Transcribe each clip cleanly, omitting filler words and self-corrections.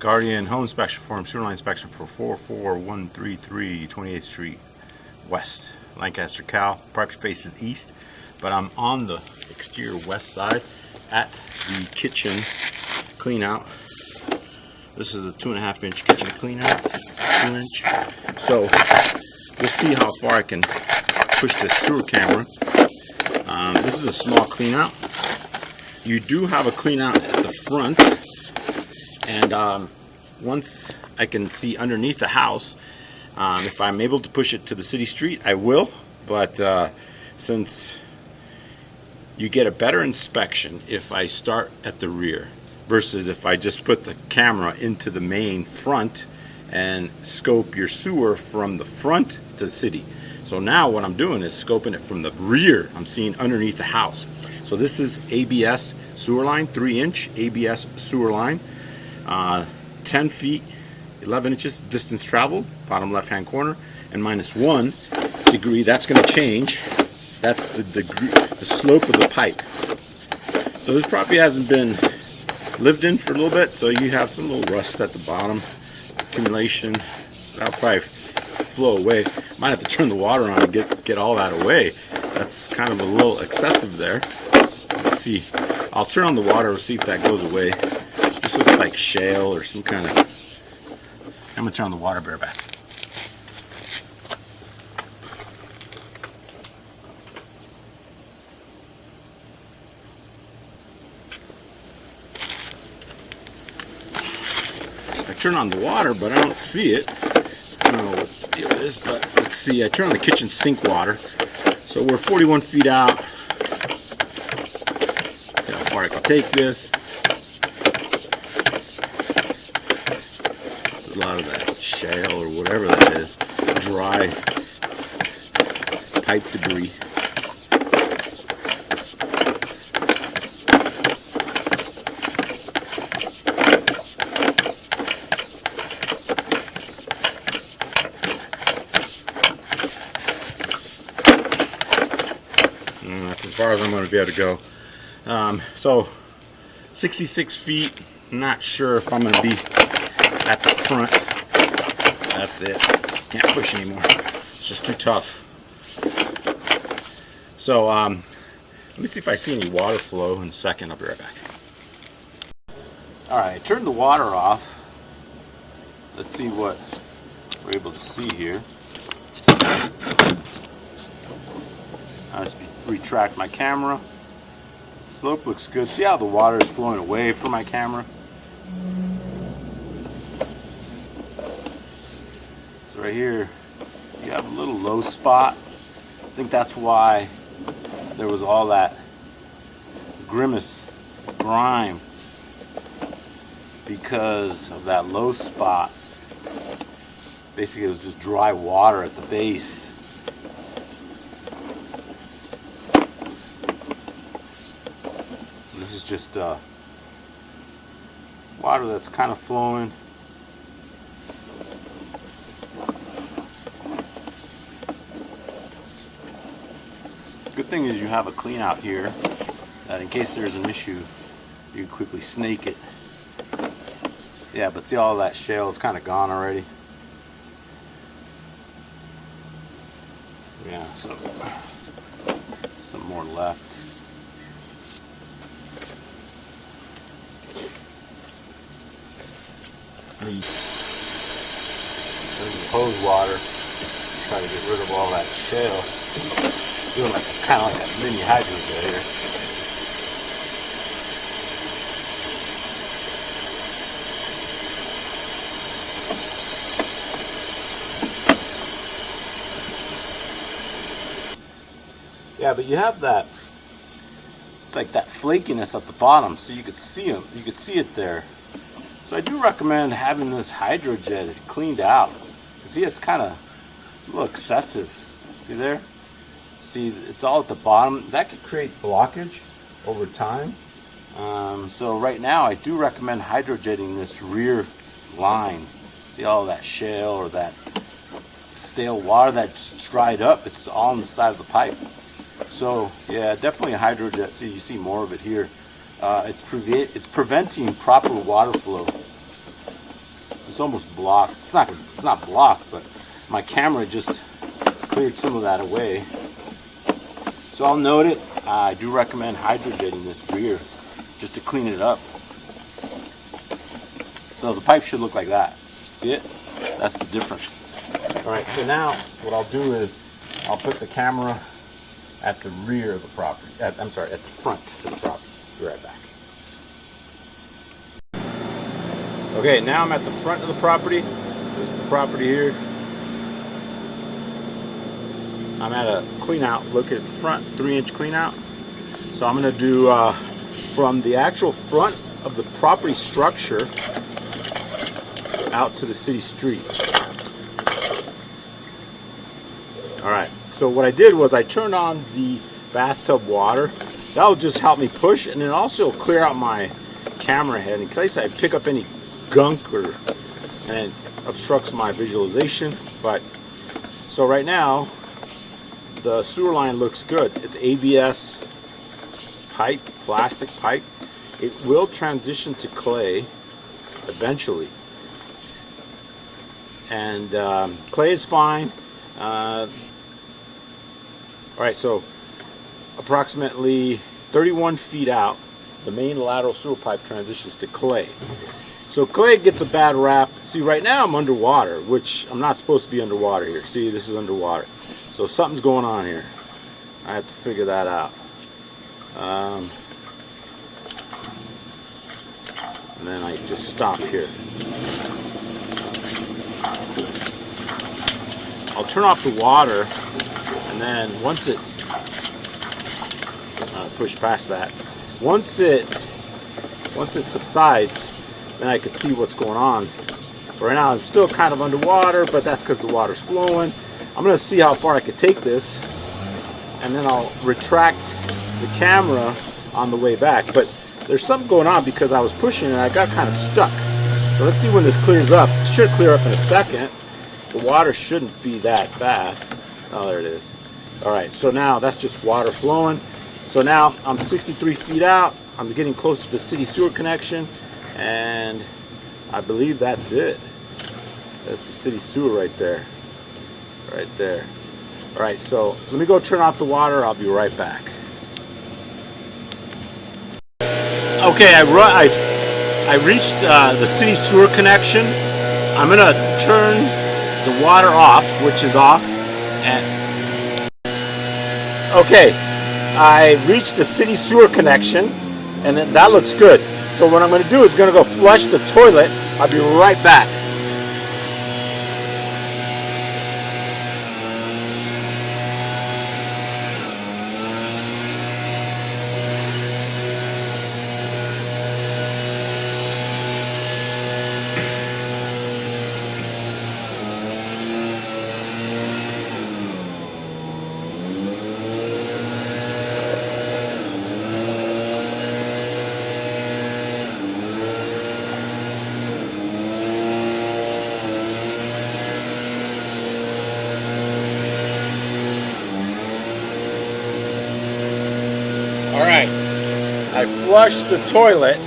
Guardian Home Inspection Form, Sewer Line Inspection for 44133 28th Street West, Lancaster, Cal. Property faces east, but I'm on the exterior west side at the kitchen clean out. This is a 2.5 inch kitchen clean out, 2 inch. So we'll see how far I can push this sewer camera. This is a small clean out. You do have a clean out at the front, and once I can see underneath the house, if I'm able to push it to the city street, I will. But since you get a better inspection if I start at the rear versus if I just put the camera into the main front and scope your sewer from the front to the city. So now what I'm doing is scoping it from the rear. I'm seeing underneath the house. So this is ABS sewer line, 3 inch ABS sewer line, 10 feet, 11 inches distance traveled, bottom left hand corner, and -1 degree. That's going to change. That's the slope of the pipe. So this property hasn't been lived in for a little bit, so you have some little rust at the bottom, accumulation. That'll probably flow away. Might have to turn the water on and get all that away. That's kind of a little excessive there. Let's see. I'll turn on the water, see if that goes away. This looks like shale or some kind of... I'm going to turn on the water bear back. I turn on the water, but I don't see it. I don't know what the deal is, but let's see. I turn on the kitchen sink water. So we're 41 feet out. See how far I can take this. A lot of that shale or whatever that is, dry pipe debris. And that's as far as I'm going to be able to go. So 66 feet, not sure if I'm going to be at the front. That's it. Can't push anymore. It's just too tough. So let me see if I see any water flow in a second. I'll be right back. Alright, turn the water off. Let's see what we're able to see here. I'll just retract my camera. Slope looks good. See how the water is flowing away from my camera? Right here you have a little low spot. I think that's why there was all that grime, because of that low spot. Basically it was just dry water at the base. And this is just water that's kind of flowing. Good thing is you have a clean out here that in case there's an issue you can quickly snake it. Yeah, but see all that shale is kind of gone already. Yeah, so some more left. There's the hose water. Try to get rid of all that shale. Doing like kind of like a mini hydrojet here. Yeah, but you have that, like that flakiness at the bottom, so you could see them. You could see it there. So I do recommend having this hydrojet cleaned out. See, it's kind of a little excessive. See there? See, it's all at the bottom. That could create blockage over time. So right now I do recommend hydrojetting this rear line. See all that shale or that stale water that's dried up, it's all on the side of the pipe. So yeah, definitely a hydrojet. See, you see more of it here. It's preventing proper water flow. it's almost blocked. It's not blocked, but my camera just cleared some of that away. So I'll note it. I do recommend hydrogetting this rear just to clean it up. So the pipe should look like that. See it? That's the difference. All right, so now what I'll do is I'll put the camera at the rear of the property. I'm sorry, at the front of the property. Be right back. Okay, now I'm at the front of the property. This is the property here. I'm at a clean out. Look at the front, 3-inch clean out. So I'm going to do from the actual front of the property structure out to the city street. All right. So what I did was I turned on the bathtub water. That will just help me push, and then also clear out my camera head in case I pick up any gunk and it obstructs my visualization. But so right now the sewer line looks good. It's ABS pipe, plastic pipe. It will transition to clay eventually, and clay is fine. All right, so approximately 31 feet out, the main lateral sewer pipe transitions to clay. So clay gets a bad rap. See, right now I'm underwater, which I'm not supposed to be underwater here. See, this is underwater. So something's going on here. I have to figure that out. And then I just stop here. I'll turn off the water, and then once it push past that, once it subsides, then I can see what's going on. Right now I'm still kind of underwater, but that's because the water's flowing. I'm going to see how far I can take this, and then I'll retract the camera on the way back. But there's something going on because I was pushing and I got kind of stuck. So let's see when this clears up. It should clear up in a second. The water shouldn't be that bad. Oh, there it is. All right, so now that's just water flowing. So now I'm 63 feet out. I'm getting close to the city sewer connection, and I believe that's it. That's the city sewer right there. Right there. All right, so let me go turn off the water. I'll be right back. Okay, I reached the city sewer connection. I'm gonna turn the water off, which is off. And okay, I reached the city sewer connection, and that looks good. So what I'm gonna do is gonna go flush the toilet. I'll be right back. Alright, I flushed the toilet.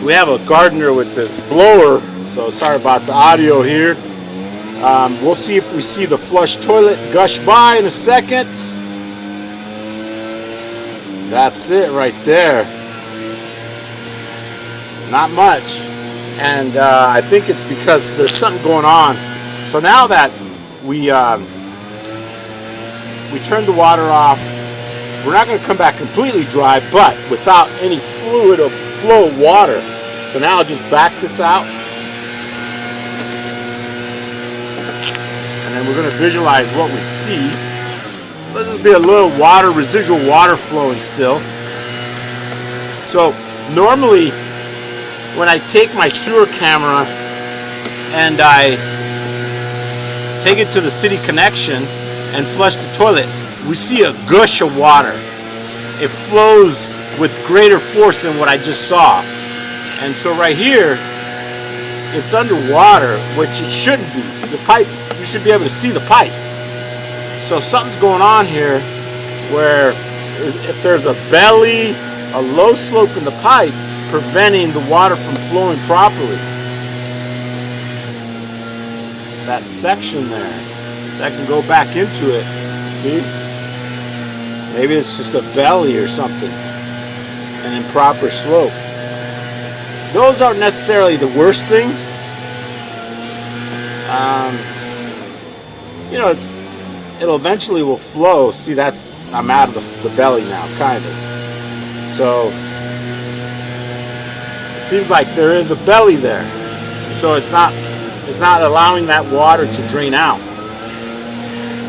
We have a gardener with this blower, so sorry about the audio here. We'll see if we see the flushed toilet gush by in a second. That's it right there. Not much. And I think it's because there's something going on. So now that we turned the water off, we're not going to come back completely dry, but without any fluid or flow of water. So now I'll just back this out. And then we're going to visualize what we see. There'll be a little water, residual water flowing still. So normally when I take my sewer camera and I take it to the city connection and flush the toilet, we see a gush of water. It flows with greater force than what I just saw. And so right here, it's underwater, which it shouldn't be. The pipe, you should be able to see the pipe. So something's going on here where if there's a belly, a low slope in the pipe, preventing the water from flowing properly. that section there. So I can go back into it. See? Maybe it's just a belly or something. An improper slope. Those aren't necessarily the worst thing. You know, it'll eventually will flow. See, I'm out of the belly now, kind of. So it seems like there is a belly there. So it's not allowing that water to drain out.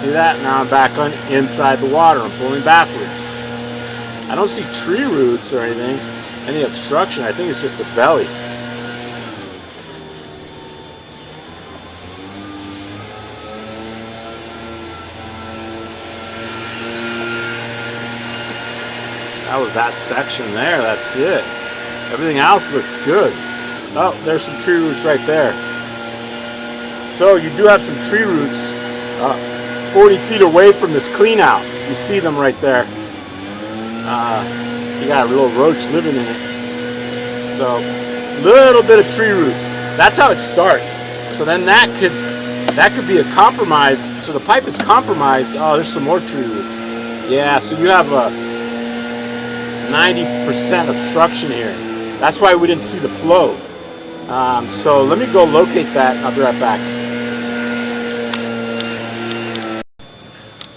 See that? Now I'm back inside the water. I'm pulling backwards. I don't see tree roots or anything, any obstruction. I think it's just the belly. That was that section there. That's it. Everything else looks good. Oh, there's some tree roots right there. So you do have some tree roots 40 feet away from this clean out. You see them right there. You got a little roach living in it. So little bit of tree roots. That's how it starts. So then that could be a compromise. So the pipe is compromised. Oh, there's some more tree roots. Yeah, so you have a 90% obstruction here. That's why we didn't see the flow. So let me go locate that. I'll be right back.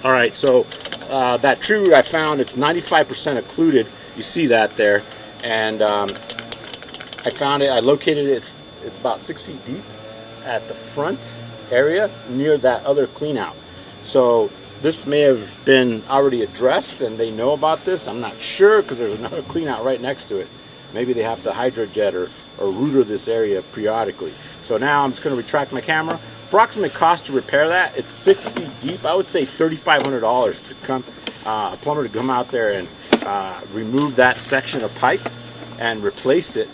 All right, so that tree root I found, it's 95% occluded. You see that there, and I found it. I located it. It's about 6 feet deep at the front area near that other clean out. So this may have been already addressed, and they know about this. I'm not sure because there's another clean out right next to it. Maybe they have to hydrojet or rooter this area periodically. So now I'm just going to retract my camera. Approximate cost to repair that, it's 6 feet deep. I would say $3,500 to come, a plumber to come out there and remove that section of pipe and replace it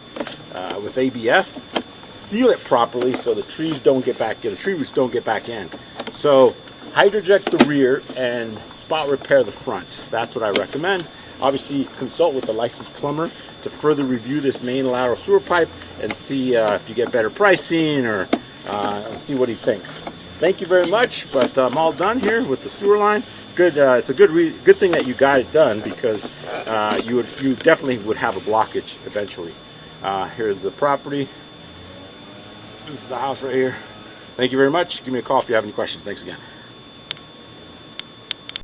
with ABS, seal it properly so the trees don't get back in, the tree roots don't get back in. So hydrojet the rear and spot repair the front. That's what I recommend. Obviously, consult with a licensed plumber to further review this main lateral sewer pipe and see if you get better pricing or see what he thinks. Thank you very much, but I'm all done here with the sewer line. Good. It's a good thing that you got it done because you definitely would have a blockage eventually. Here's the property. This is the house right here. Thank you very much. Give me a call if you have any questions. Thanks again.